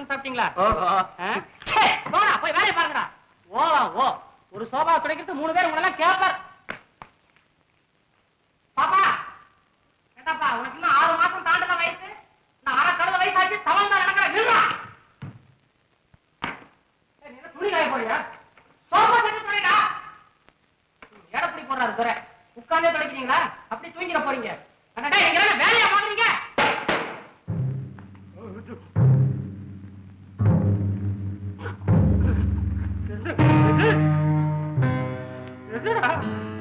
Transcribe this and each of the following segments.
Tiffin சாப்பிட்டீங்களா? போடா போய் வேலையை பாருங்கடா. ஓ ஒரு சோபா துடைக்கிறது 3 பேர் உங்களெல்லாம் கேட்பார். பாப்பா கேட்டாப்பா, உனக்கு இன்னும் 6 மாசம் தாண்டல வயசு. நான் 6 கடந்த வயசாச்சு தவழ்ந்தா நடக்கிற நில்றா. துணி காய போறியா? Sofa set துணிடா. எடப்படி போடுறாரு துறை. உட்கார்ந்தே துடைக்கிறீங்களா? அப்படி தூங்கிட போறீங்க. அடடா எங்க வேலையா பாக்குறீங்க?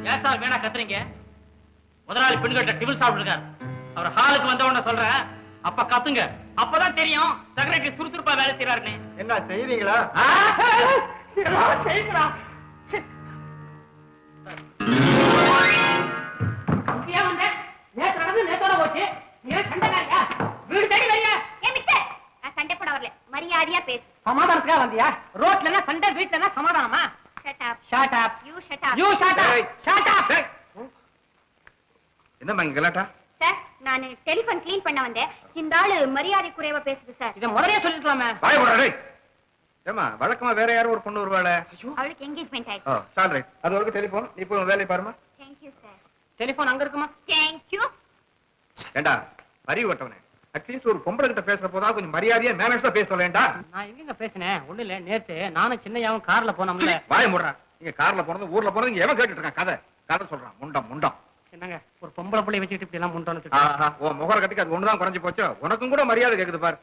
ஏன் சார் வேணா கத்துறீங்க? முதலாளி பெண்கிட்ட டிபிள் சாப்பிட்டுருக்காரு. அவர் ஹாலுக்கு வந்த உடனே சொல்றேன், அப்ப கத்துங்க. அப்பதான் தெரியும் செக்ரட்டரி சுறுசுறுப்பா வேலை செய்யறாருன்னு. என்ன செய்வீங்களா? செய்யலாம். நேத்து நடந்து நேத்தோட போச்சு. நீ சண்டைக்காரியா? வீடு தேடி வரியா? சண்டை போட வரல, மரியாதையா பேசு. சமாதானத்துக்காக வந்தியா? ரோட்ல சண்டை, வீட்டுல சமாதானமா? என்னம்மா இங்க கலாட்டா? சார், நான் டெலிபோன் கிளீன் பண்ண வந்தேன். இந்த ஆளு மரியாதை குறைவா பேசுது சார். இத முதல்லயே சொல்லிருக்கலாமே. வாய் போடா டேய். ஏமா வழக்கமா வேற யாரும் ஒரு பொண்ணு வருவாளே? அவளுக்கு என்கேஜ்மென்ட் ஆயிடுச்சு. சால் ரைட். அது வரைக்கும் டெலிபோன். நீ போய் வேலைய பாருமா. Thank you sir. டெலிபோன் அங்க இருக்குமா? Thank you. ஏண்டா அறிவு வட்டவனே, அட்லீஸ்ட் ஒரு பொம்பளை கிட்ட பேசுற போதா கொஞ்சம் மரியாதையா மேனேஜ்டா பேச சொல்லேன்டா. நான் எங்க பேசினேன்? ஒண்ணு இல்ல, நேத்து நானும் சின்னையாவும் கார்ல போனோம்ல. வாய மூடுறா. நீங்க கார்ல போறது ஊர்ல போறது எவன் கேட்டுட்டு இருக்கான்? கதை சொல்றான். முண்டம் என்னங்க ஒரு பொம்பளை புள்ளைய வச்சுட்டு இப்படி எல்லாம் முண்டோன்னு ஓ முகர கட்டிக்கு அது ஒண்ணுதான் குறைஞ்சு போச்சோ? உனக்கும் கூட மரியாதை கேக்குது பாரு.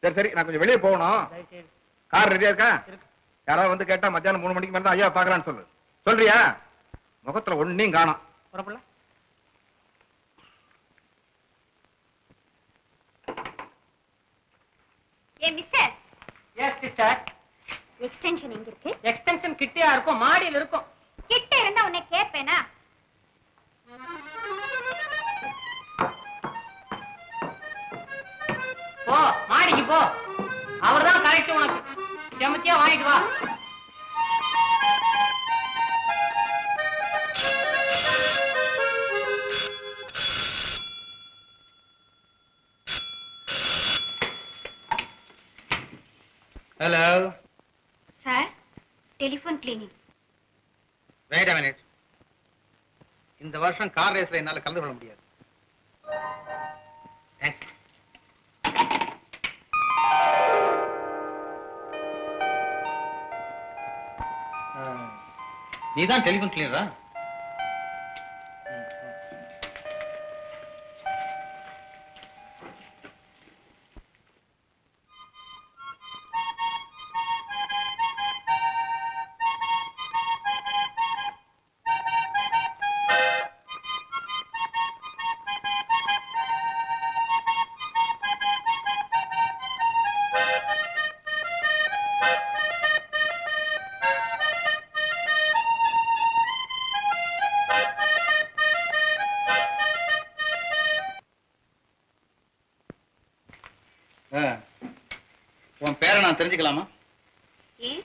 சரி நான் கொஞ்சம் வெளியே போகணும். கார் ரெடியா இருக்கா? யாராவது வந்து கேட்டா மத்தியானம் 3 மணிக்கு மேல தான் ஐயா பாக்கலான்னு சொல்லு. சொல்றியா? முகத்துல ஒன்னையும் காணோம். புறப்படல. ஏ மிஸ்டர். Yes sister. எக்ஸ்டென்ஷன் எங்க இருக்கு? எக்ஸ்டென்ஷன் கிட்டயா இருக்கும், மாடியில இருக்கும். கிட்ட இருந்தா உன்னை கேட்பேனா? போ மாடிக்கு போ. அவர்தான் கரெக்ட். உனக்கு செமத்தியா வாங்கிட்டு வா. Hello sir, telephone cleaning. Wait a minute. இந்த வருஷம் கார் ரேஸ்ல என்னால கலந்து கொள்ள முடியாது. நீதான் டெலிபோன் கிளீனரா? உன் பேரை நான் தெரிஞ்சுக்கலாமா? ஏன்?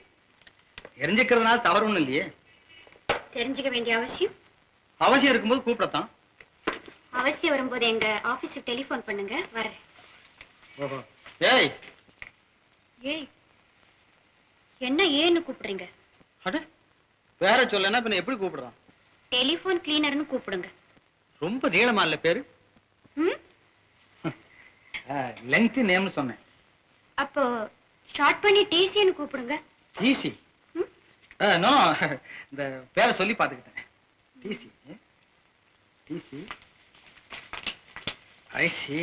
தெரிஞ்சுக்கிறதுனால தவறு ஒண்ணும் இல்லையே. தெரிஞ்சுக்க வேண்டிய அவசியம் இருக்கும்போது கூப்பிடத்தான். அவசியம் வரும்போது எங்க ஆபீஸுக்கு டெலிபோன் பண்ணுங்க, வரேன். ஓஹோ. ஏய் ஏய், என்ன ஏன்னு கூப்பிடுறீங்க? அட வேற சொல்லனா பின்ன எப்படி கூப்பிடுறான்? டெலிபோன் கிளீனர்னு கூப்பிடுங்க. ரொம்ப நீளமா இல்ல பேரு? லெங்த் நேம்னு சொன்னேன். அப்போ ஷார்ட் பண்ணி டிசின்னு கூப்பிடுங்க. டிசி? நோ, இந்த பேரை சொல்லி பாத்துக்கிட்டேன். டிசி. டிசி. ஐ சி.